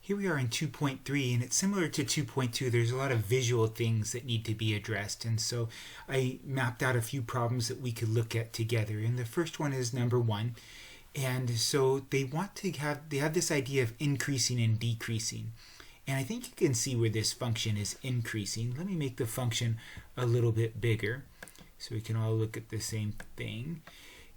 Here we are in 2.3, and it's similar to 2.2. There's a lot of visual things that need to be addressed, and so I mapped out a few problems that we could look at together. And the first one is number 1. And so they have this idea of increasing and decreasing. And I think you can see where this function is increasing. Let me make the function a little bit bigger so we can all look at the same thing.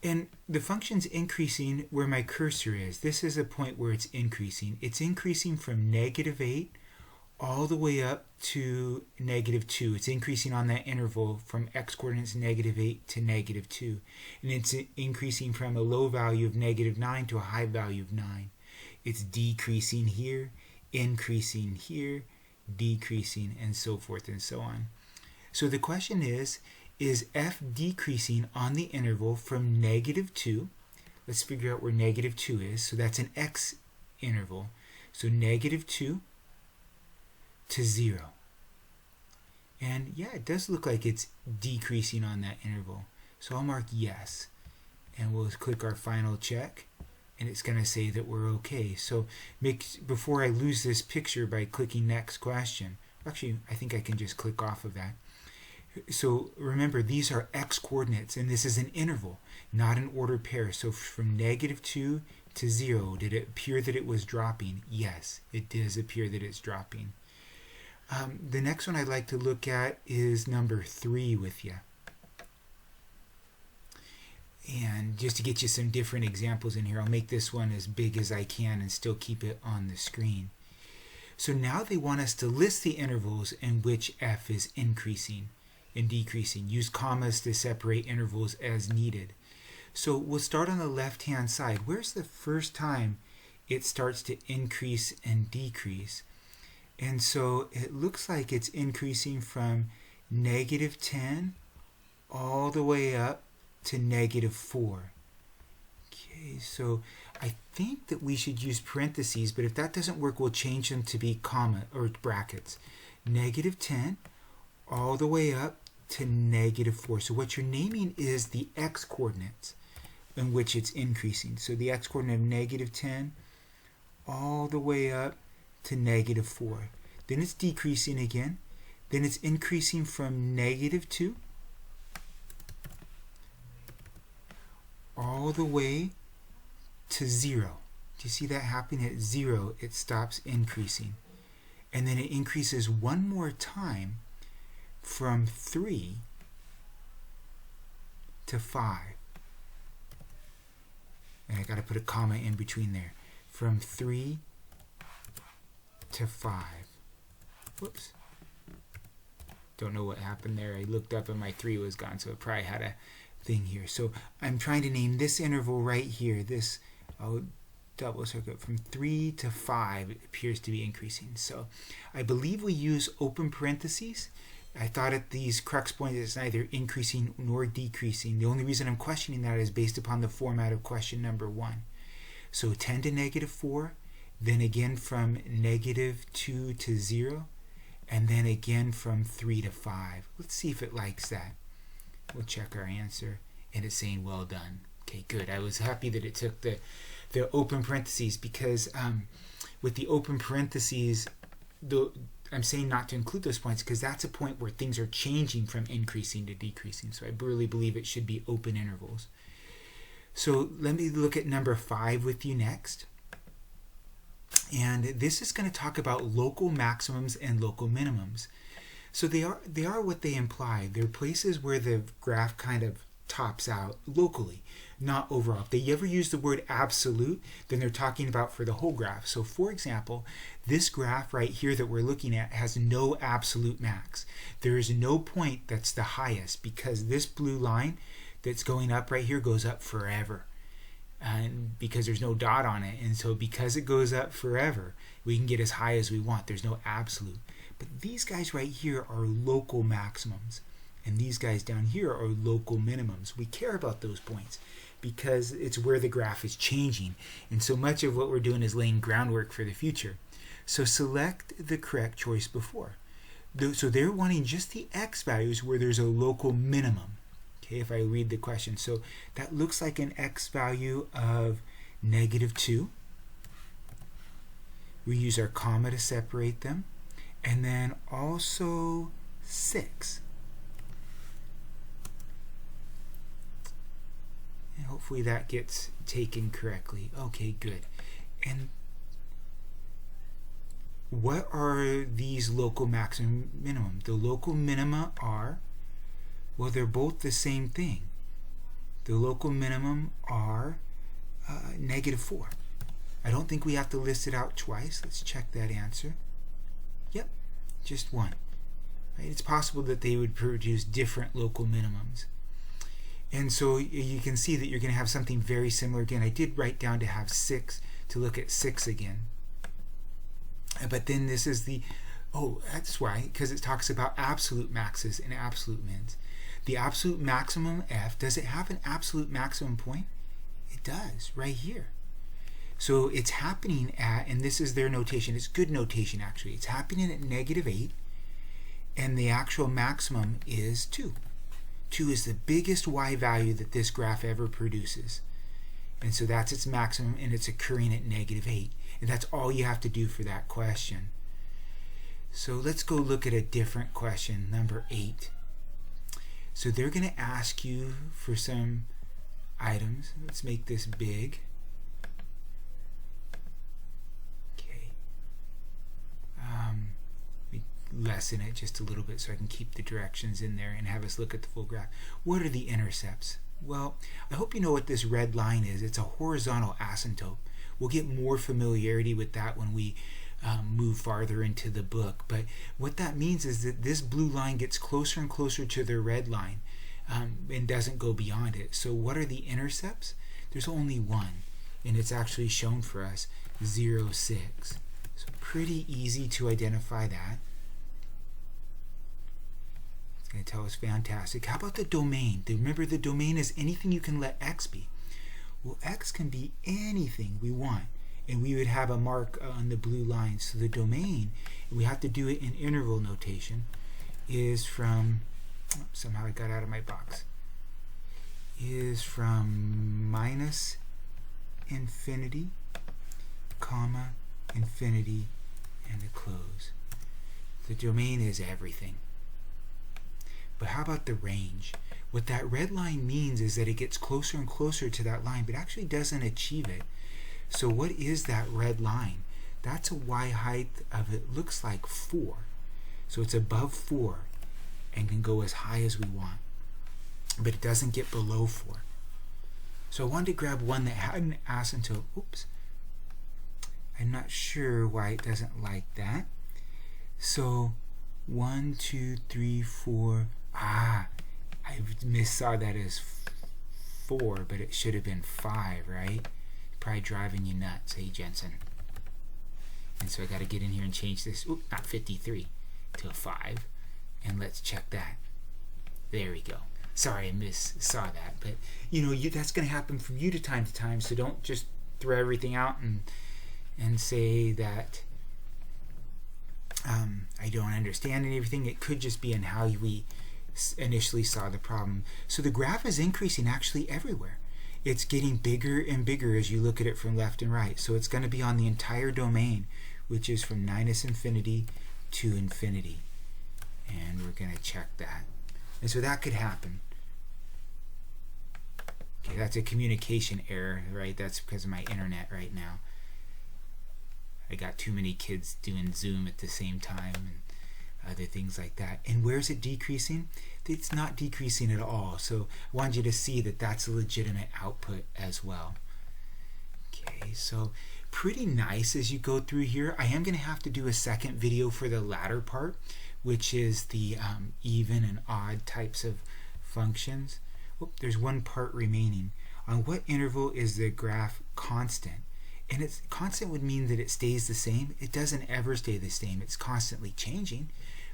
And the function's increasing where my cursor is. This is a point where it's increasing. It's increasing from -8 all the way up to -2. It's increasing on that interval from x coordinates -8 to -2. And it's increasing from a low value of -9 to a high value of 9. It's decreasing here, increasing here, decreasing, and so forth and so on. So the question is f decreasing on the interval from -2? Let's figure out where -2 is. So that's an x interval. So -2 to 0. And yeah, it does look like it's decreasing on that interval. So I'll mark yes. And we'll click our final check. And it's going to say that we're okay. So before I lose this picture by clicking next question, actually I think I can just click off of that. So remember, these are x coordinates, and this is an interval, not an ordered pair. So from -2 to 0, did it appear that it was dropping? Yes, it does appear that it's dropping. The next one I'd like to look at is number 3 with you. And just to get you some different examples in here, I'll make this one as big as I can and still keep it on the screen. So now they want us to list the intervals in which f is increasing and decreasing. Use commas to separate intervals as needed. So we'll start on the left-hand side. Where's the first time it starts to increase and decrease? And so it looks like it's increasing from -10 all the way up to -4. Okay, so I think that we should use parentheses, but if that doesn't work, we'll change them to be comma or brackets. -10 all the way up to -4. So what you're naming is the x coordinates in which it's increasing. So the x coordinate of -10 all the way up to -4. Then it's decreasing again. Then it's increasing from -2 all the way to 0. Do you see that happening? At 0, it stops increasing. And then it increases one more time from 3 to 5. And I got to put a comma in between there. From 3 to 5. Whoops. Don't know what happened there. I looked up and my 3 was gone, so it probably had a thing here. So I'm trying to name this interval right here. This, I'll double circle from 3 to 5. It appears to be increasing. So I believe we use open parentheses. I thought at these crux points it's neither increasing nor decreasing. The only reason I'm questioning that is based upon the format of question number 1. So 10 to -4, then again from -2 to 0, and then again from 3 to 5. Let's see if it likes that. We'll check our answer, and it's saying well done. Okay, good. I was happy that it took the open parentheses, because with the open parentheses, I'm saying not to include those points because that's a point where things are changing from increasing to decreasing. So I really believe it should be open intervals. So let me look at number 5 with you next. And this is going to talk about local maximums and local minimums. So they are what they imply. They're places where the graph kind of tops out locally, not overall. If they ever use the word absolute, then they're talking about for the whole graph. So for example, this graph right here that we're looking at has no absolute max. There is no point that's the highest, because this blue line that's going up right here goes up forever. And because there's no dot on it, and so because it goes up forever, we can get as high as we want. There's no absolute. But these guys right here are local maximums, and these guys down here are local minimums. We care about those points because it's where the graph is changing, and so much of what we're doing is laying groundwork for the future. So select the correct choice before. So they're wanting just the x values where there's a local minimum. Okay, if I read the question, so that looks like an x value of -2. We use our comma to separate them. And then also 6. And hopefully that gets taken correctly. Okay, good. And what are these local maximum minimum? The local minima are, well, they're both the same thing. The local minimum are -4. I don't think we have to list it out twice. Let's check that answer. Yep, just one. Right? It's possible that they would produce different local minimums. And so you can see that you're going to have something very similar again. I did write down to have 6, to look at 6 again. But then this is the, that's why, because it talks about absolute maxes and absolute mins. The absolute maximum f, does it have an absolute maximum point? It does, right here. So it's happening at, and this is their notation, it's good notation actually, it's happening at -8, and the actual maximum is 2. 2 is the biggest y value that this graph ever produces. And so that's its maximum, and it's occurring at -8. And that's all you have to do for that question. So let's go look at a different question, number 8. So they're going to ask you for some items. Let's make this big. Okay. Lessen it just a little bit so I can keep the directions in there and have us look at the full graph. What are the intercepts? Well, I hope you know what this red line is. It's a horizontal asymptote. We'll get more familiarity with that when we move farther into the book. But what that means is that this blue line gets closer and closer to the red line and doesn't go beyond it. So what are the intercepts? There's only one, and it's actually shown for us, 0, 6. So pretty easy to identify that. It's going to tell us fantastic. How about the domain? Remember, the domain is anything you can let x be. Well, x can be anything we want, and we would have a mark on the blue line. So the domain, and we have to do it in interval notation, is from, somehow I got out of my box, is from -infinity, comma, infinity, and a close. The domain is everything. But how about the range? What that red line means is that it gets closer and closer to that line, but actually doesn't achieve it. So what is that red line? That's a y height of, it looks like 4. So it's above 4 and can go as high as we want. But it doesn't get below 4. So I wanted to grab one that had an asymptote. Oops. I'm not sure why it doesn't like that. So 1, 2, 3, 4. I missaw that as 4, but it should have been 5, right? Probably driving you nuts, hey Jensen. And so I got to get in here and change this, not 53, to a 5. And let's check that. There we go. Sorry, I missaw that, but that's going to happen from you to time, so don't just throw everything out and say that I don't understand everything. It could just be in how we initially saw the problem. So the graph is increasing actually everywhere. It's getting bigger and bigger as you look at it from left and right. So it's going to be on the entire domain, which is from -infinity to infinity. And we're going to check that. And so that could happen. Okay, that's a communication error, right? That's because of my internet right now. I got too many kids doing Zoom at the same time and other things like that. And where's it decreasing? It's not decreasing at all. So I wanted you to see that that's a legitimate output as well. Okay, so pretty nice as you go through here. I am going to have to do a second video for the latter part, which is the even and odd types of functions. There's one part remaining. On what interval is the graph constant? And it's constant would mean that it stays the same. It doesn't ever stay the same. It's constantly changing,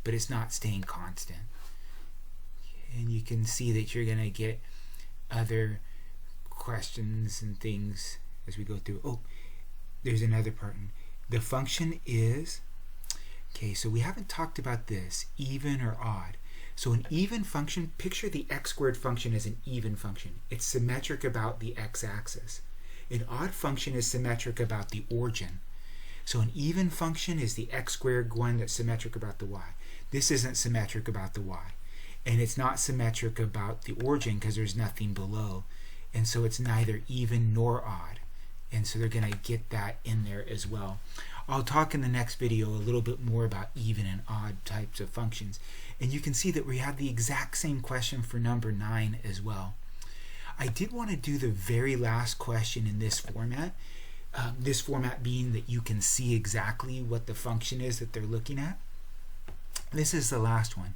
but it's not staying constant. And you can see that you're going to get other questions and things as we go through. There's another part. The function is, okay, so we haven't talked about this, even or odd. So an even function, picture the x squared function as an even function. It's symmetric about the x-axis. An odd function is symmetric about the origin. So an even function is the x squared one that's symmetric about the y. This isn't symmetric about the y. And it's not symmetric about the origin because there's nothing below. And so it's neither even nor odd. And so they're going to get that in there as well. I'll talk in the next video a little bit more about even and odd types of functions. And you can see that we have the exact same question for number 9 as well. I did want to do the very last question in this format. This format being that you can see exactly what the function is that they're looking at. This is the last one.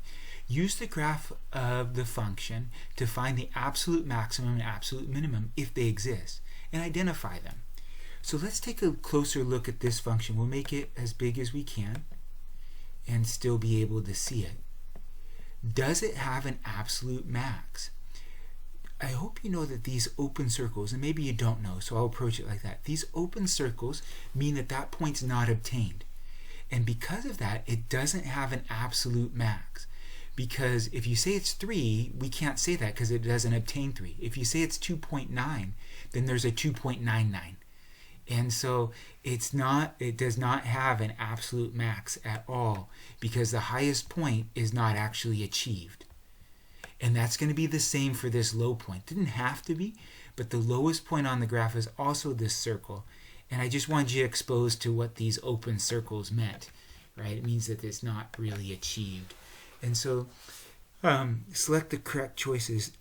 Use the graph of the function to find the absolute maximum and absolute minimum if they exist, and identify them. So let's take a closer look at this function. We'll make it as big as we can and still be able to see it. Does it have an absolute max? I hope you know that these open circles, and maybe you don't know, so I'll approach it like that. These open circles mean that that point's not obtained. And because of that, it doesn't have an absolute max. Because if you say it's 3, we can't say that because it doesn't obtain 3. If you say it's 2.9, then there's a 2.99. And so it does not have an absolute max at all because the highest point is not actually achieved. And that's going to be the same for this low point. Didn't have to be, but the lowest point on the graph is also this circle. And I just wanted you exposed to what these open circles meant, right? It means that it's not really achieved. And so select the correct choices.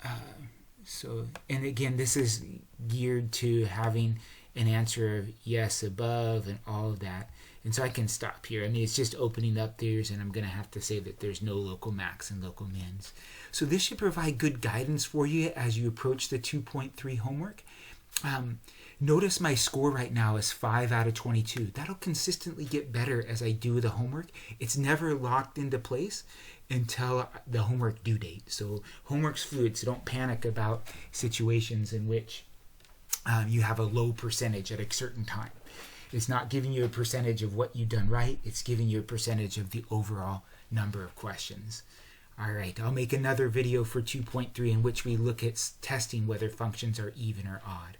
And again, this is geared to having an answer of yes above and all of that. And so I can stop here. I mean, it's just opening up theirs, and I'm going to have to say that there's no local max and local mins. So this should provide good guidance for you as you approach the 2.3 homework. Notice my score right now is 5 out of 22. That'll consistently get better as I do the homework. It's never locked into place until the homework due date. So homework's fluid, so don't panic about situations in which you have a low percentage at a certain time. It's not giving you a percentage of what you've done right. It's giving you a percentage of the overall number of questions. All right, I'll make another video for 2.3 in which we look at testing whether functions are even or odd.